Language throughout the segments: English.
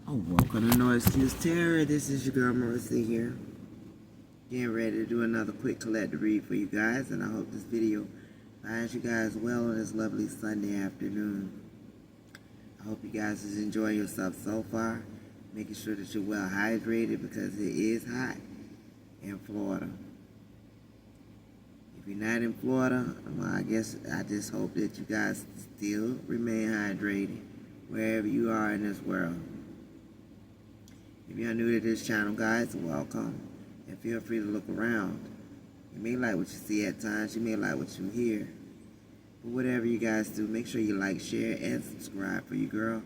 Oh, welcome to No Excuse Terror. This is your girl Marissa here. Getting ready to do another quick collect to read for you guys, and I hope this video finds you guys well on this lovely Sunday afternoon. I hope you guys is enjoying yourself so far, making sure that you're well hydrated because it is hot in Florida. If you're not in Florida, well, I just hope that you guys still remain hydrated wherever you are in this world. If you're new to this channel, guys, welcome. And feel free to look around. You may like what you see at times. You may like what you hear. But whatever you guys do, make sure you like, share, and subscribe for your girl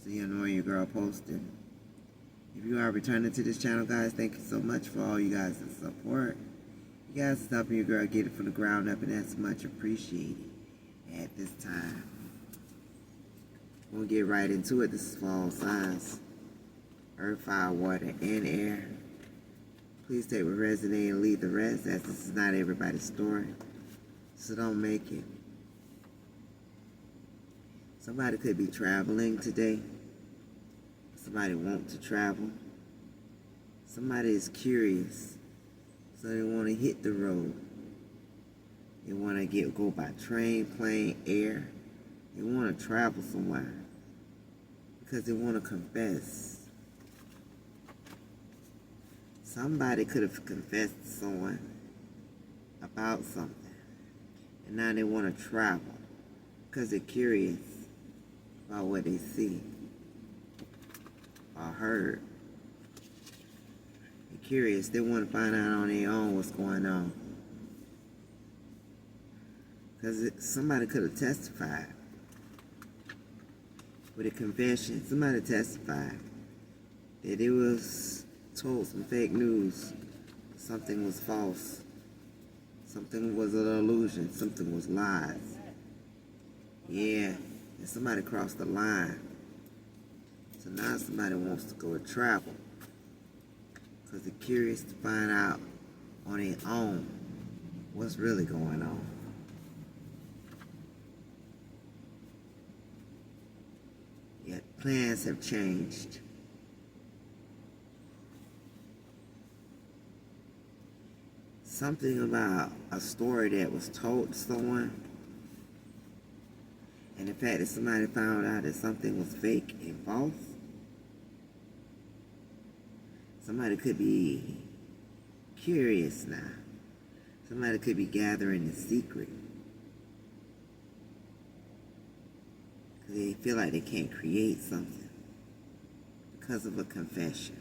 so you'll know when your girl posting. If you are returning to this channel, guys, thank you so much for all you guys' support. You guys is helping your girl get it from the ground up, and that's much appreciated at this time. We'll get right into it. This is fall signs. Earth, fire, water, and air. Please take what resonates and leave the rest, as this is not everybody's story. So don't make it. Somebody could be traveling today. Somebody wants to travel. Somebody is curious, so they want to hit the road. They want to go by train, plane, air. They want to travel somewhere because they want to confess. Somebody could have confessed to someone about something, and now they want to travel because they're curious about what they see or heard. They're curious. They want to find out on their own what's going on. Because somebody could have testified with a confession. Somebody testified that it was told some fake news. Something was false. Something was an illusion. Something was lies. Yeah, and somebody crossed the line. So now somebody wants to go and travel because they're curious to find out on their own what's really going on. Yet plans have changed. Something about a story that was told to someone, and the fact that somebody found out that something was fake and false. Somebody could be curious now. Somebody could be gathering a secret because they feel like they can't create something because of a confession.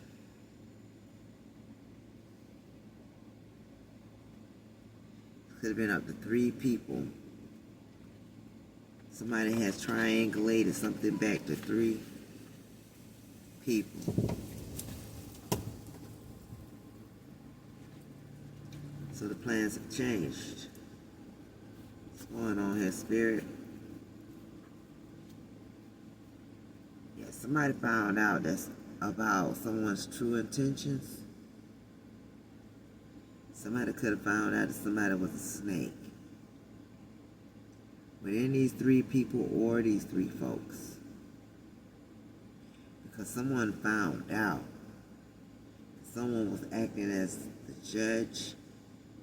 Could have been up to 3 people. Somebody has triangulated something back to 3 people. So the plans have changed. What's going on here, Spirit? Yeah, somebody found out that's about someone's true intentions. Somebody could have found out that somebody was a snake. Within these 3 people or these 3 folks. Because someone found out someone was acting as the judge,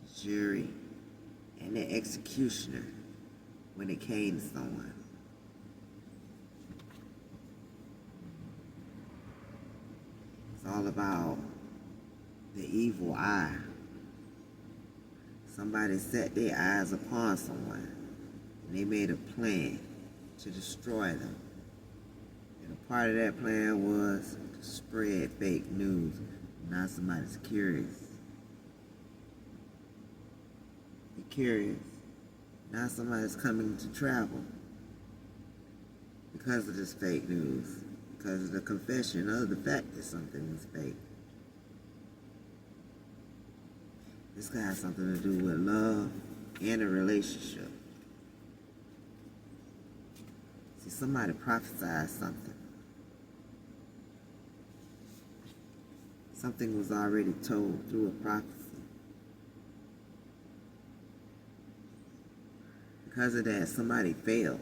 the jury, and the executioner when it came to someone. It's all about the evil eye. Somebody set their eyes upon someone, and they made a plan to destroy them. And a part of that plan was to spread fake news. Now somebody's curious. They're curious. Now somebody's coming to travel because of this fake news, because of the confession of the fact that something was fake. This could have something to do with love and a relationship. See, somebody prophesied something. Something was already told through a prophecy. Because of that, somebody failed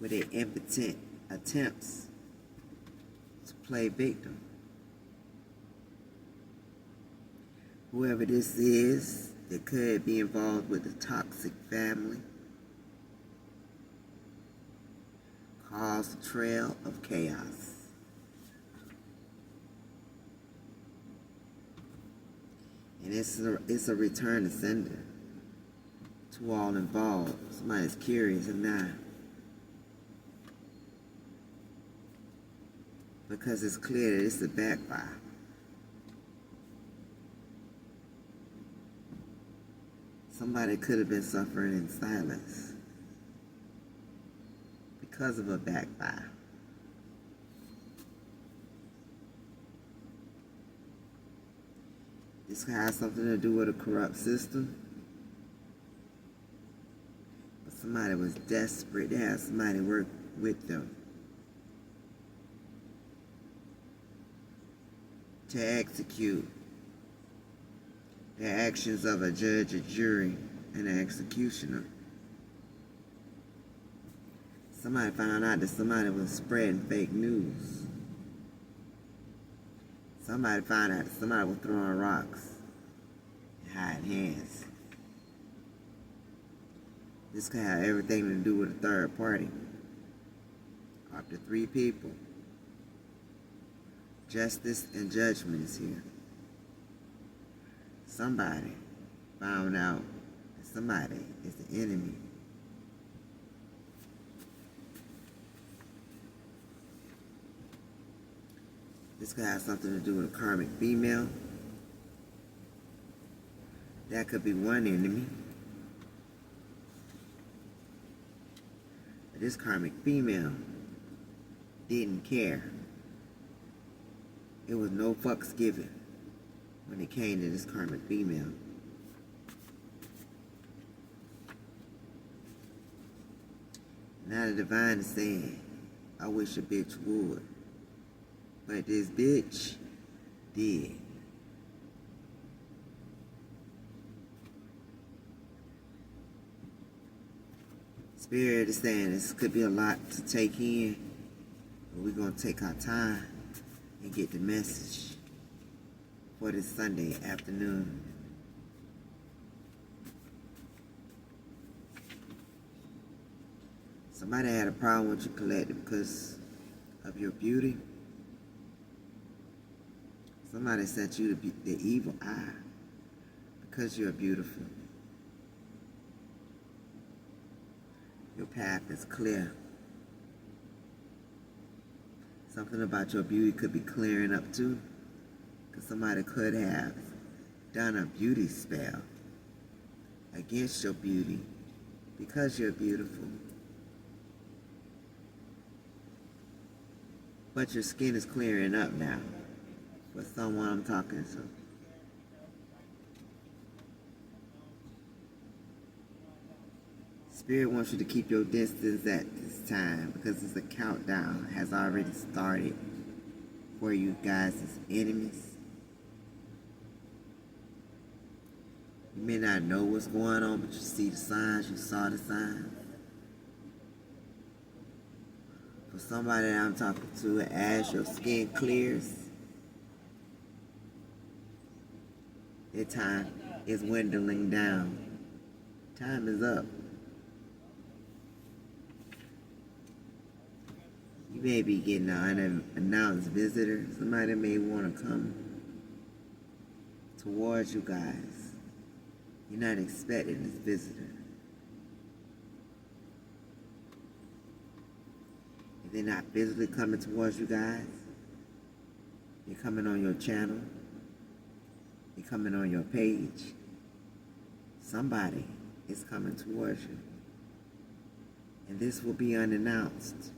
with their impotent attempts play victim. Whoever this is that could be involved with the toxic family caused a trail of chaos. And it's a return to sender to all involved. Somebody's curious and not. Because it's clear that it's a backfire. Somebody could have been suffering in silence because of a backfire. This has something to do with a corrupt system. But somebody was desperate to have somebody work with them to execute the actions of a judge, a jury, and an executioner. Somebody found out that somebody was spreading fake news. Somebody found out that somebody was throwing rocks and hiding hands. This could have everything to do with a third party. Up to 3 people. Justice and judgment is here. Somebody found out that somebody is the enemy. This could have something to do with a karmic female. That could be one enemy. But this karmic female didn't care. It was no fucks given when it came to this karmic female. Now the divine is saying, I wish a bitch would. But this bitch did. Spirit is saying this could be a lot to take in, but we're going to take our time and get the message for this Sunday afternoon. Somebody had a problem with you, collective, because of your beauty. Somebody sent you the evil eye because you're beautiful. Your path is clear. Something about your beauty could be clearing up too, because somebody could have done a beauty spell against your beauty because you're beautiful. But your skin is clearing up now with someone I'm talking to. Spirit wants you to keep your distance at this time because it's a countdown has already started for you guys as enemies. You may not know what's going on, but you see the signs, you saw the signs. For somebody that I'm talking to, as your skin clears, their time is dwindling down. Time is up. You may be getting an unannounced visitor. Somebody may want to come towards you guys. You're not expecting this visitor. If they're not physically coming towards you guys, they're coming on your channel. They're coming on your page. Somebody is coming towards you. And this will be unannounced.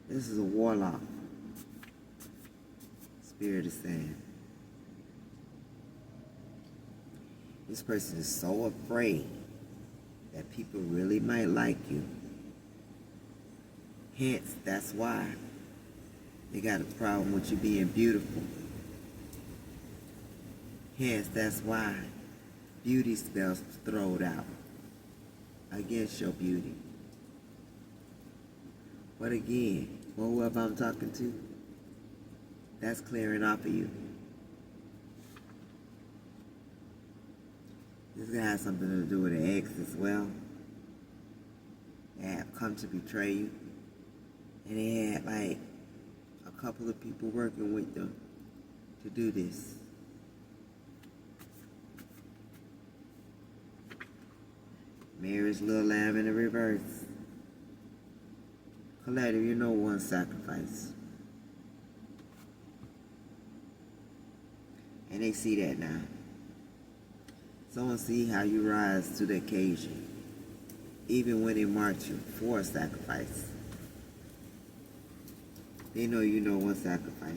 This is a warlock. Spirit is saying. This person is so afraid that people really might like you. Hence, that's why they got a problem with you being beautiful. Hence, that's why beauty spells thrown out against your beauty. But again, for whoever I'm talking to, that's clearing off of you. This guy has something to do with an ex as well. They have come to betray you. And they had like a couple of people working with them to do this. Mary's little lamb in the reverse. Collective, you know one sacrifice. And they see that now. Someone see how you rise to the occasion, even when they march you for a sacrifice. They know you know one sacrifice.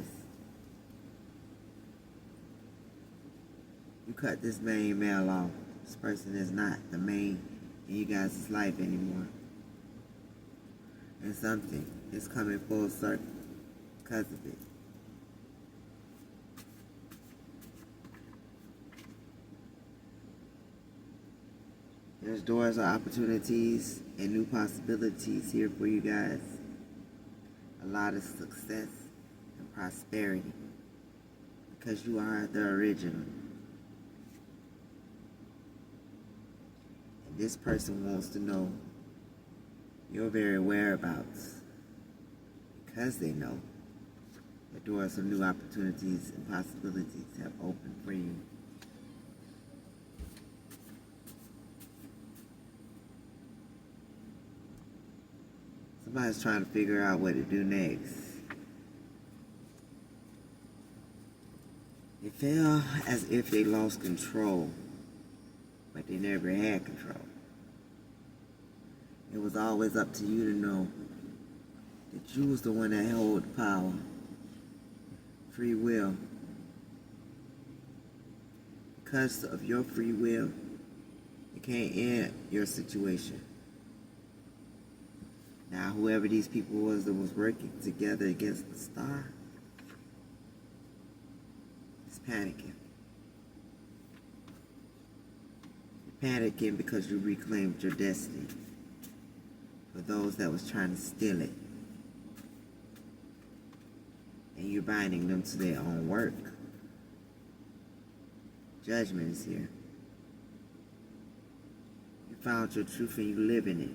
You cut this main male off. This person is not the main in you guys' life anymore. And something is coming full circle because of it. There's doors of opportunities and new possibilities here for you guys. A lot of success and prosperity because you are the original. And this person wants to know your very whereabouts because they know the doors of new opportunities and possibilities have opened for you. Somebody's trying to figure out what to do next. It felt as if they lost control, but they never had control. It was always up to you to know that you was the one that held the power, free will. Because of your free will, it can't end your situation. Now, whoever these people was that was working together against the star is panicking. You're panicking because you reclaimed your destiny for those that was trying to steal it. And you're binding them to their own work. Judgment is here. You found your truth and you live in it.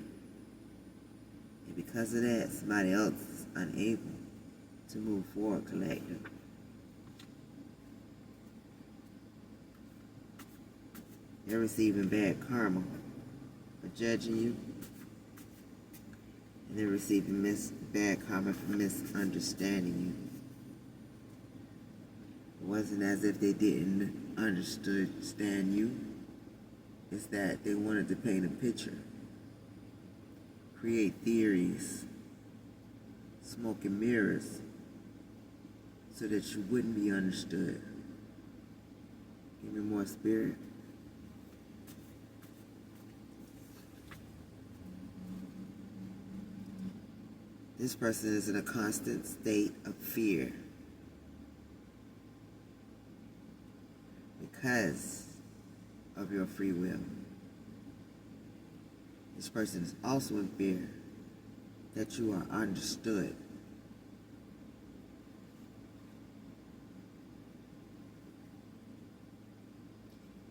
And because of that, somebody else is unable to move forward collective. They're receiving bad karma for judging you. And they're receiving bad karma for misunderstanding you. It wasn't as if they didn't understand you. It's that they wanted to paint a picture. Create theories, smoke and mirrors, so that you wouldn't be understood. Give me more spirit. This person is in a constant state of fear because of your free will. This person is also in fear that you are understood.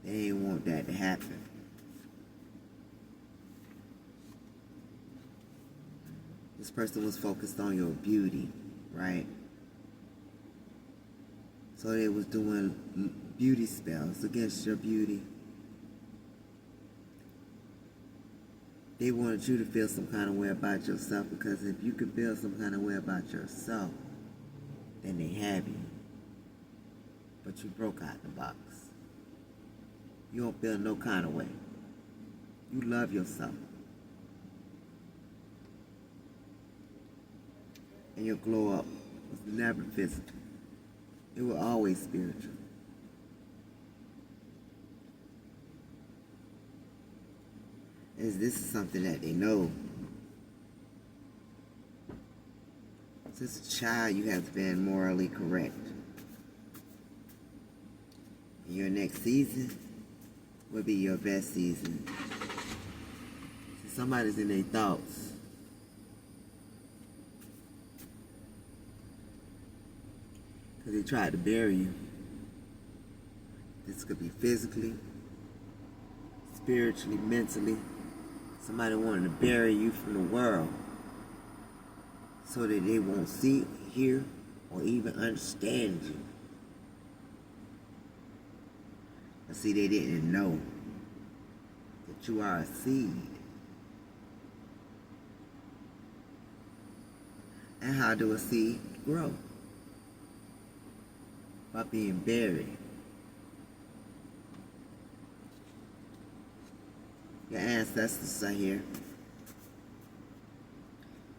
They ain't want that to happen. This person was focused on your beauty, right? So they was doing beauty spells against your beauty. They wanted you to feel some kind of way about yourself, because if you could feel some kind of way about yourself, then they have you. But you broke out the box. You don't feel no kind of way. You love yourself. And your glow up was never physical. It was always spiritual. As this is something that they know. Since a child, you have been morally correct. And your next season will be your best season. So somebody's in their thoughts. tried to bury you. This could be physically, spiritually, mentally. Somebody wanted to bury you from the world so that they won't see, hear, or even understand you. But see, they didn't know that you are a seed. And how do a seed grow? By being buried. Your ancestors are here.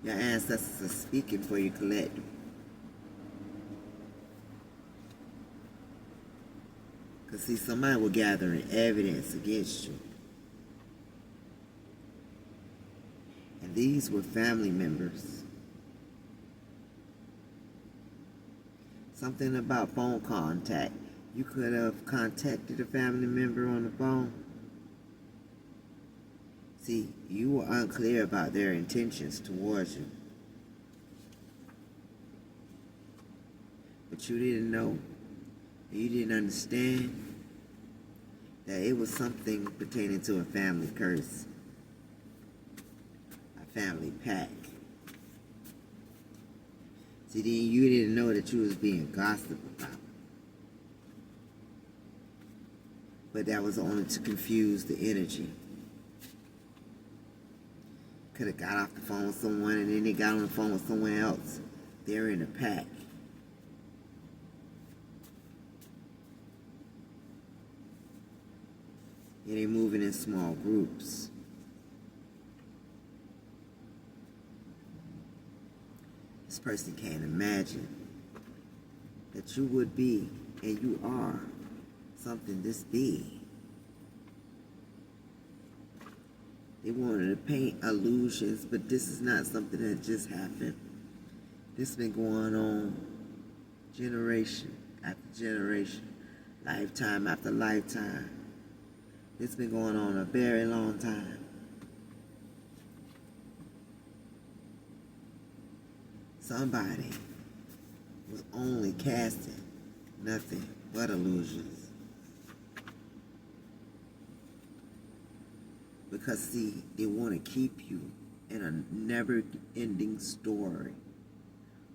Your ancestors are speaking for you collective. Because see, somebody will gather evidence against you. And these were family members. Something about phone contact. You could have contacted a family member on the phone. See, you were unclear about their intentions towards you. But you didn't know, you didn't understand that it was something pertaining to a family curse, a family pact. See, then you didn't know that you was being gossiped about. But that was only to confuse the energy. Could have got off the phone with someone and then they got on the phone with someone else. They're in a pack. And they're moving in small groups. This person can't imagine that you would be, and you are, something this big. They wanted to paint illusions, but this is not something that just happened. This has been going on generation after generation, lifetime after lifetime. It's been going on a very long time. Somebody was only casting nothing but illusions. Because see, they want to keep you in a never-ending story,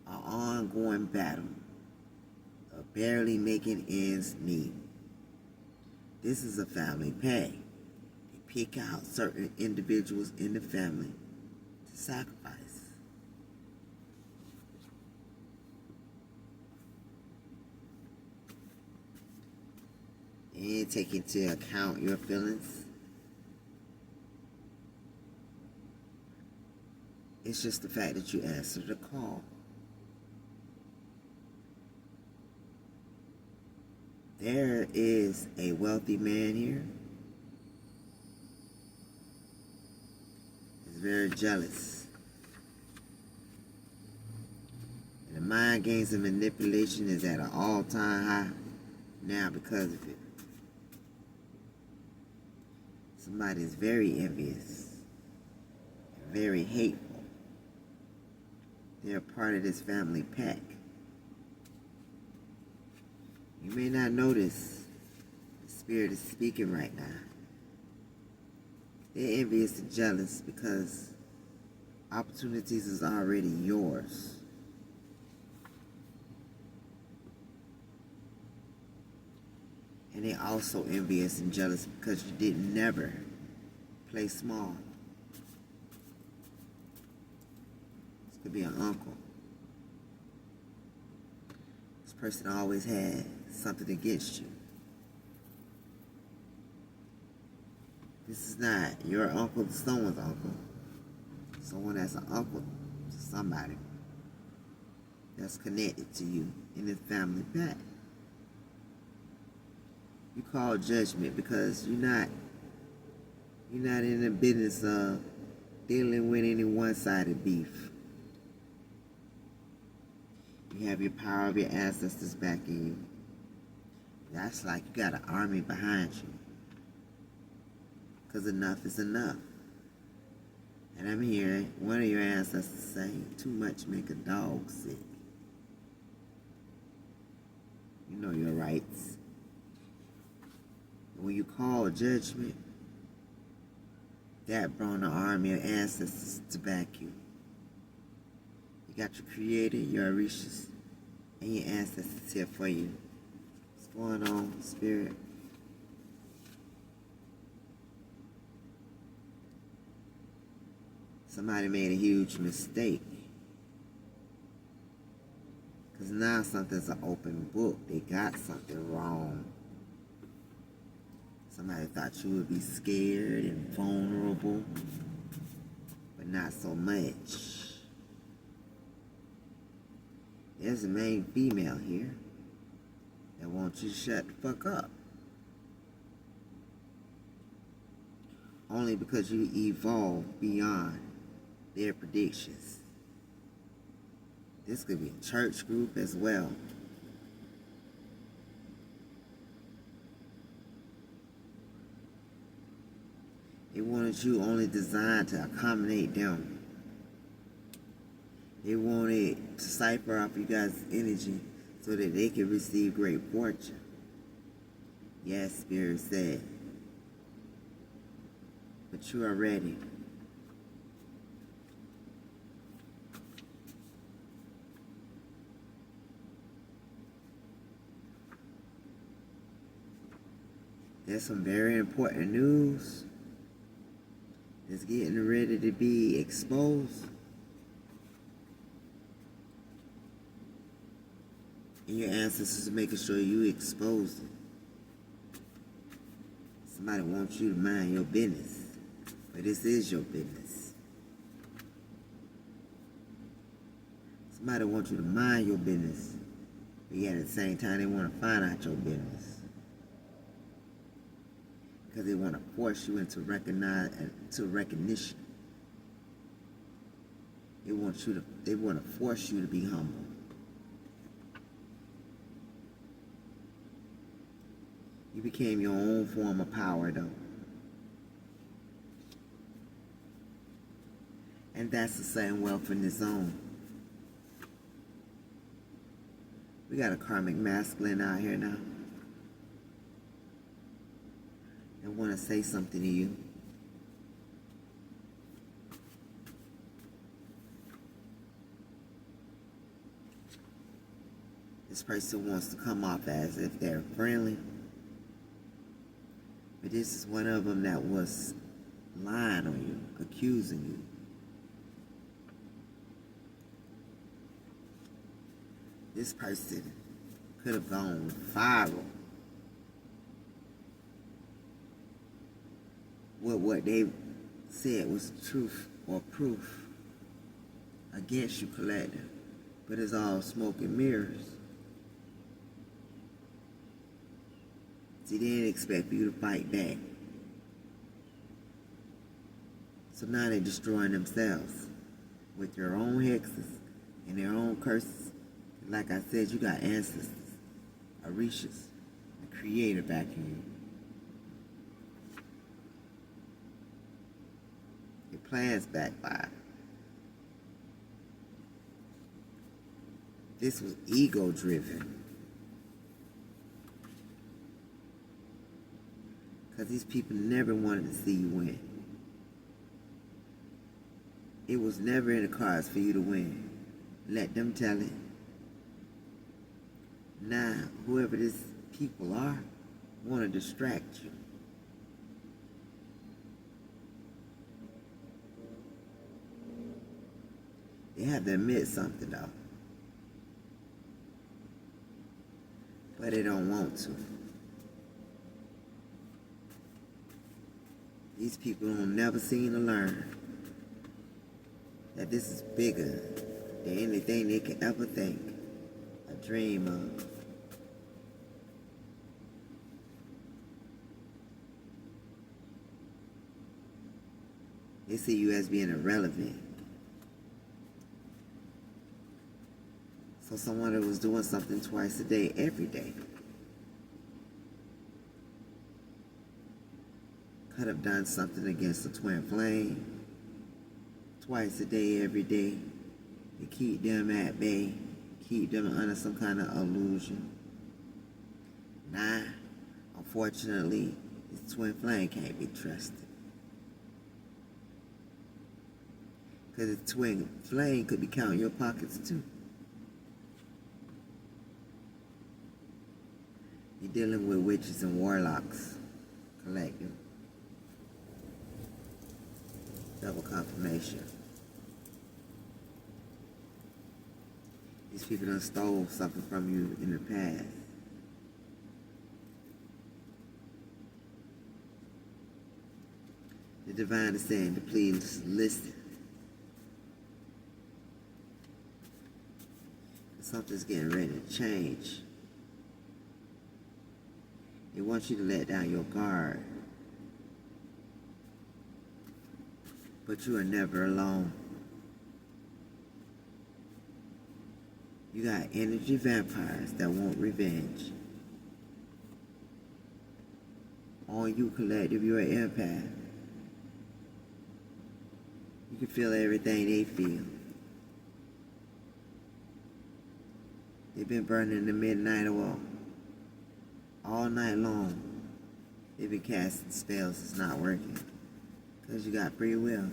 an ongoing battle of barely making ends meet. This is a family pact. They pick out certain individuals in the family to sacrifice. And take into account your feelings. It's just the fact that you answered the call. There is a wealthy man here. He's very jealous. And the mind games and manipulation is at an all-time high now because of it. Somebody is very envious, very hateful. They're part of this family pack. You may not notice the spirit is speaking right now. They're envious and jealous because opportunities is already yours. And they're also envious and jealous because you didn't never play small. This could be an uncle. This person always had something against you. This is not your uncle to someone's uncle. Someone that's an uncle to somebody that's connected to you in this family pack. You call judgment because you're not in the business of dealing with any one-sided beef. You have your power of your ancestors backing you. That's like you got an army behind you. Because enough is enough. And I'm hearing one of your ancestors saying, too much make a dog sick. You know your rights. And when you call judgment, that brought an army of ancestors to back you. You got your Creator, your Orishas, and your ancestors here for you. What's going on, Spirit? Somebody made a huge mistake. Because now something's an open book. They got something wrong. Somebody thought you would be scared and vulnerable, but not so much. There's a main female here that wants you to shut the fuck up. Only because you evolved beyond their predictions. This could be a church group as well. They wanted you only designed to accommodate them. They wanted to cipher off you guys' energy so that they could receive great fortune. Yes, Spirit said. But you are ready. There's some very important news that's getting ready to be exposed. And your ancestors are making sure you expose it. Somebody wants you to mind your business, but this is your business. Somebody wants you to mind your business, but yet at the same time they want to find out your business. Because they want to force you into recognition. They want to force you to be humble. You became your own form of power, though. And that's the same wealth in this zone. We got a karmic masculine out here now. I want to say something to you. This person wants to come off as if they're friendly, but this is one of them that was lying on you, accusing you. This person could have gone viral with what they said was truth or proof against you, collective, but it's all smoke and mirrors. See, they didn't expect you to fight back. So now they're destroying themselves with their own hexes and their own curses. Like I said, you got ancestors, Orishas, the Creator backing you. Your plans backfired. This was ego-driven. Because these people never wanted to see you win. It was never in the cards for you to win. Let them tell it. Now, whoever these people are, want to distract you. They have to admit something, though. But they don't want to. These people don't never seem to learn that this is bigger than anything they could ever think or dream of. They see you as being irrelevant. So someone that was doing something twice a day, every day, could have done something against the twin flame twice a day, every day, to keep them at bay, keep them under some kind of illusion. Now, unfortunately, this twin flame can't be trusted. Because the twin flame could be counting your pockets too. You're dealing with witches and warlocks, collective. Double confirmation. These people done stole something from you in the past. The divine is saying to please listen. Something's getting ready to change. They want you to let down your guard. But you are never alone. You got energy vampires that want revenge. On you, collective, you're an empath. You can feel everything they feel. They've been burning the midnight oil all night long. They've been casting spells. It's not working because you got free will.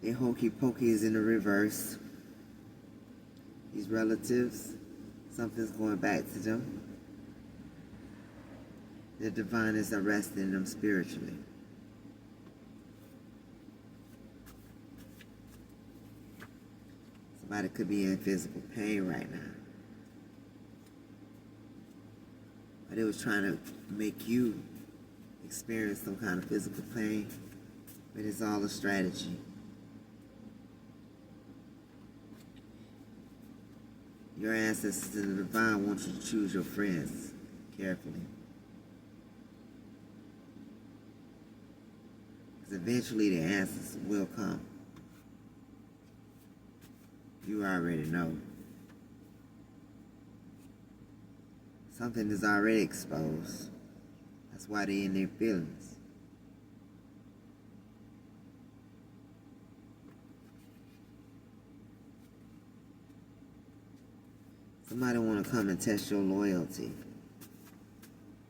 Their hokey pokey is in the reverse. These relatives, something's going back to them. The divine is arresting them spiritually. Somebody could be in physical pain right now. But it was trying to make you experience some kind of physical pain. But it's all a strategy. Your ancestors in the divine want you to choose your friends carefully. Because eventually the answers will come. You already know. Something is already exposed. That's why they're in their feelings. Somebody want to come and test your loyalty,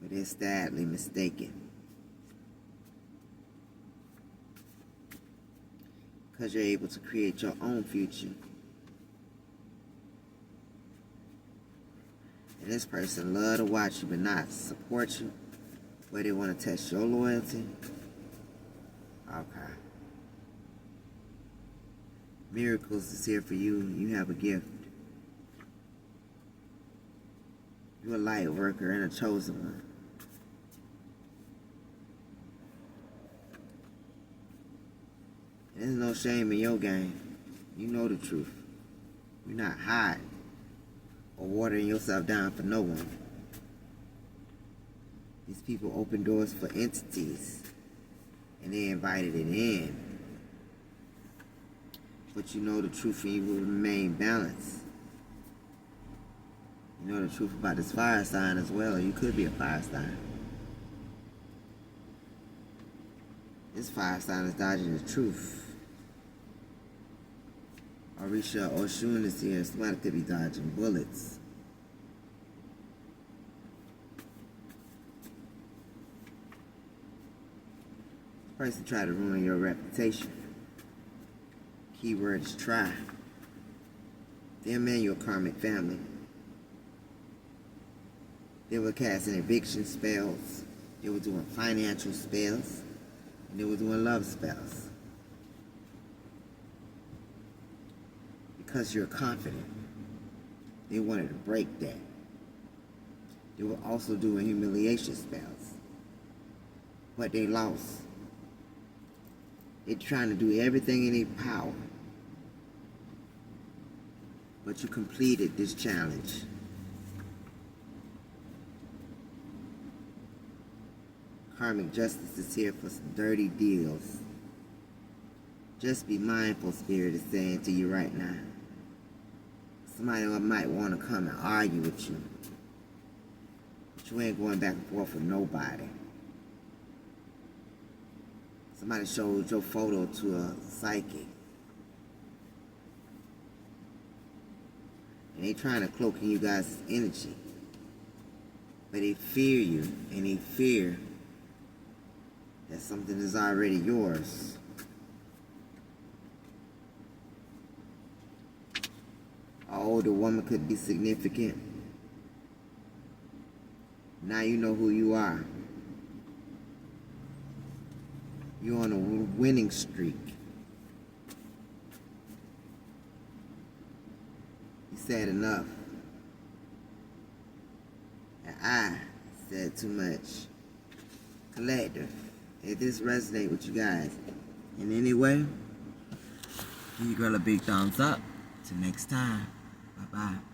but they're sadly mistaken. Because you're able to create your own future. And this person love to watch you but not support you, but they want to test your loyalty. Okay. Miracles is here for you. You have a gift. You're a light worker and a chosen one. There's no shame in your game. You know the truth. You're not hiding or watering yourself down for no one. These people open doors for entities and they invited it in. But you know the truth and you will remain balanced. You know the truth about this fire sign as well. You could be a fire sign. This fire sign is dodging the truth. Orisha Oshun is here. Somebody could be dodging bullets. This person try to ruin your reputation. Keyword is try. Them and your karmic family. They were casting eviction spells. They were doing financial spells. And they were doing love spells. Because you're confident. They wanted to break that. They were also doing humiliation spells. But they lost. They're trying to do everything in their power. But you completed this challenge. Karmic justice is here for some dirty deals. Just be mindful, Spirit is saying to you right now. Somebody might want to come and argue with you. But you ain't going back and forth with nobody. Somebody showed your photo to a psychic And they trying to cloak in you guys' energy. But they fear you, and they fear that something is already yours. An older woman could be significant. Now you know who you are. You're on a winning streak. You said enough. And I said too much. Collective. If this resonates with you guys in any way, give your girl a big thumbs up. Till next time. Bye-bye.